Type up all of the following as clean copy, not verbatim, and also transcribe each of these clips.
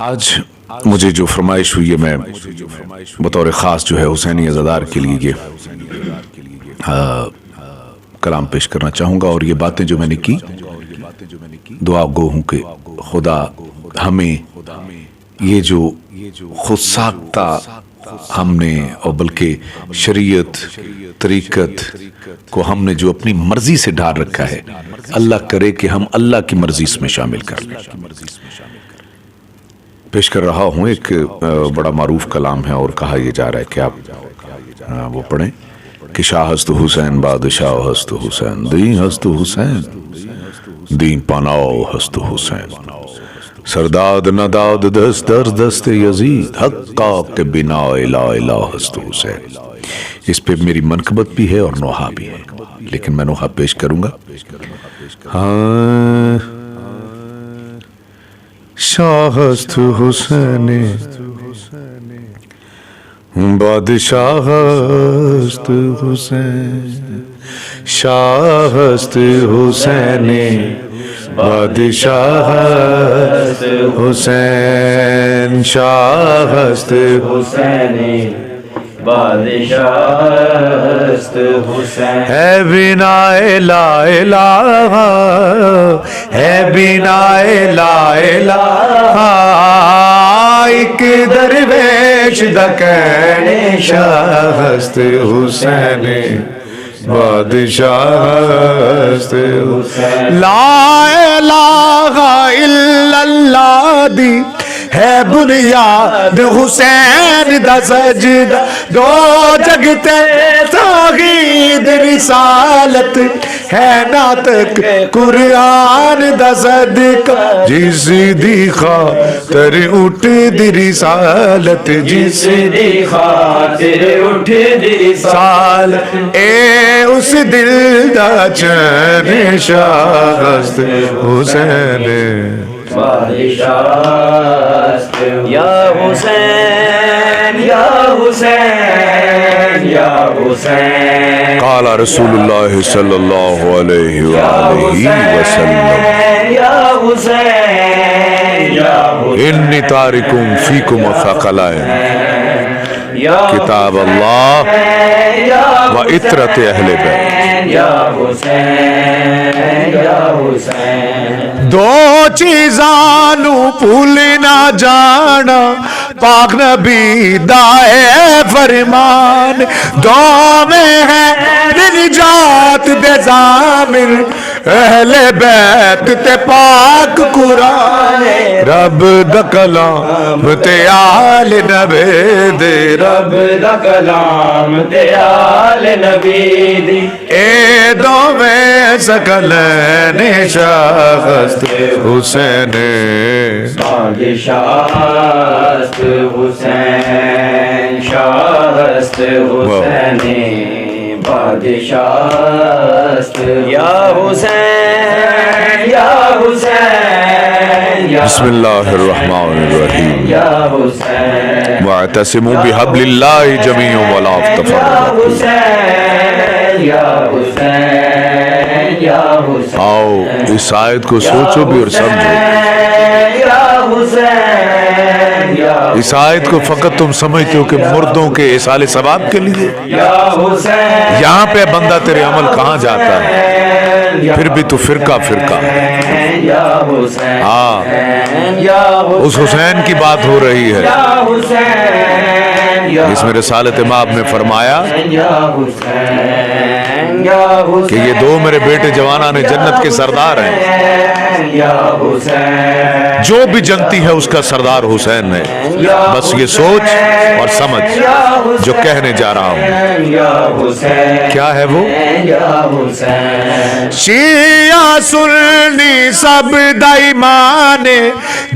آج مجھے جو فرمائش ہوئی ہے میں بطور خاص جو ہے حسینی عزادار کے لیے یہ کلام پیش کرنا چاہوں گا، اور یہ باتیں جو میں نے کی دعا گو ہوں کہ خدا ہمیں یہ جو خود ساختہ ہم نے اور بلکہ شریعت طریقت کو ہم نے جو اپنی مرضی سے ڈال رکھا ہے، اللہ کرے کہ ہم اللہ کی مرضی اس میں شامل کر لیں۔ پیش کر رہا ہوں ایک بڑا معروف کلام ہے، اور کہا یہ جا رہا ہے کہ آپ وہ پڑھیں کہ شاہ ہست حسین بادشاہ ہست حسین دین ہست حسین دین پناو ہست حسین سرداد نداد دست در دست یزید حقا کے بنا الہ الہ ہست حسین۔ اس پہ میری منقبت بھی ہے اور نوحہ بھی ہے، لیکن میں نوحہ پیش کروں گا۔ شاہ ہست حسین بادشاہ ہست حسین شاہ ہست حسین بادشاہ ہست حسین شاہ ہست حسین بادشاہ ہست حسین ہے بنا لا الہ ہے بنا لا الہ ایک درویش دکین شاہ ہست حسین بادشاہ ہست حسین لا الہ الا اللہ دی ہے بنیاد حسین دا سجدہ دو جگتے توحید رسالت ہے ناطق قرآن دا صدقہ جس دی خاطر اٹھ دی رسالت جس دی خاطر اٹھ دی رسالت اے اس دل دا چین شاہ ہست حسین یا حسین یا حسین یا حسین قال رسول اللہ صلی اللہ علیہ وآلہ وسلم یا حسین یا حسین انی تارکم فیکم ثقلین کتاب اللہ و اطرت اہل بیت یا حسین یا حسین دو چیزانو بھول نہ جانا پاک نبی دائے فرمان دو میں ہے نجات دے ضامن اہل بیت تے پاک قرآن رب دا کلام تے آل نبی دے رب دا کلام تے آل نبی دی اے دو میں سکلین شاہ ہست حسین بادشاہ ہست حسین شاہ ہست حسین بادشاہ ہست یا حسین یا حسین بسم اللہ الرحمن الرحیم یا حسین واعتصموا بحبل اللہ جميعا ولا تفرقوا یا حسین یا حسین آؤ اس آیت کو سوچو بھی اور سمجھو۔ اس آیت کو فقط تم سمجھتے ہو کہ مردوں کے اصال ثواب کے لیے، یہاں پہ بندہ تیرے عمل کہاں جاتا ہے، پھر بھی تو فرقہ فرقہ ہاں اس حسین کی بات ہو رہی ہے اس میں رسالت مآب میں فرمایا کہ یہ دو میرے بیٹے جوانان جنت کے سردار ہیں، جو بھی جنتی ہے اس کا سردار حسین ہے۔ بس یہ سوچ اور سمجھ جو کہنے جا رہا ہوں کیا ہے وہ۔ شیعہ سنی سب دا ایمان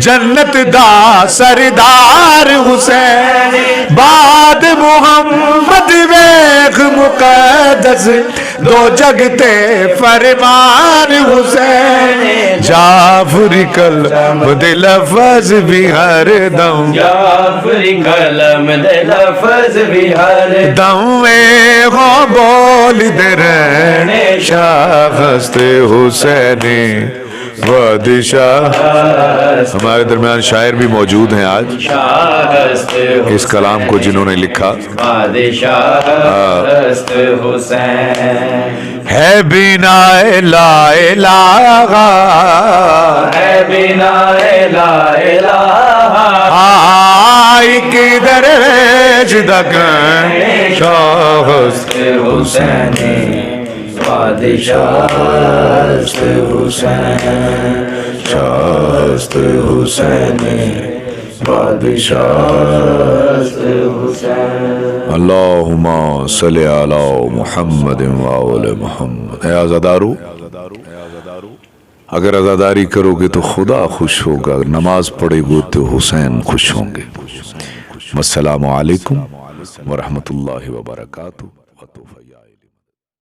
جنت دا سردار حسین بعد محمد ویخ مقدس دو جگتے فرمان حسین جعفری قلم دے لفظ بھی ہر دم جعفری قلم دے لفظ بھی ہر دم میں ہو بول دے رہنے شاہ ہست حسین بادشاہ. ہمارے درمیان شاعر بھی موجود ہیں آج اس کلام کو جنہوں نے لکھا. ہے بنا لا الہ، ہے بنا لا الہ، کی درویش دکن شاہست حسینی، بادشاہست حسین، شاہست حسینی، بادشاہست حسین. اللہم صلی علی محمد و آل محمد. اے عزادارو، اگر عزاداری کرو گے تو خدا خوش ہوگا، نماز پڑھے گو تو حسین خوش ہوں گے. السلام علیکم ورحمۃ اللہ وبرکاتہ.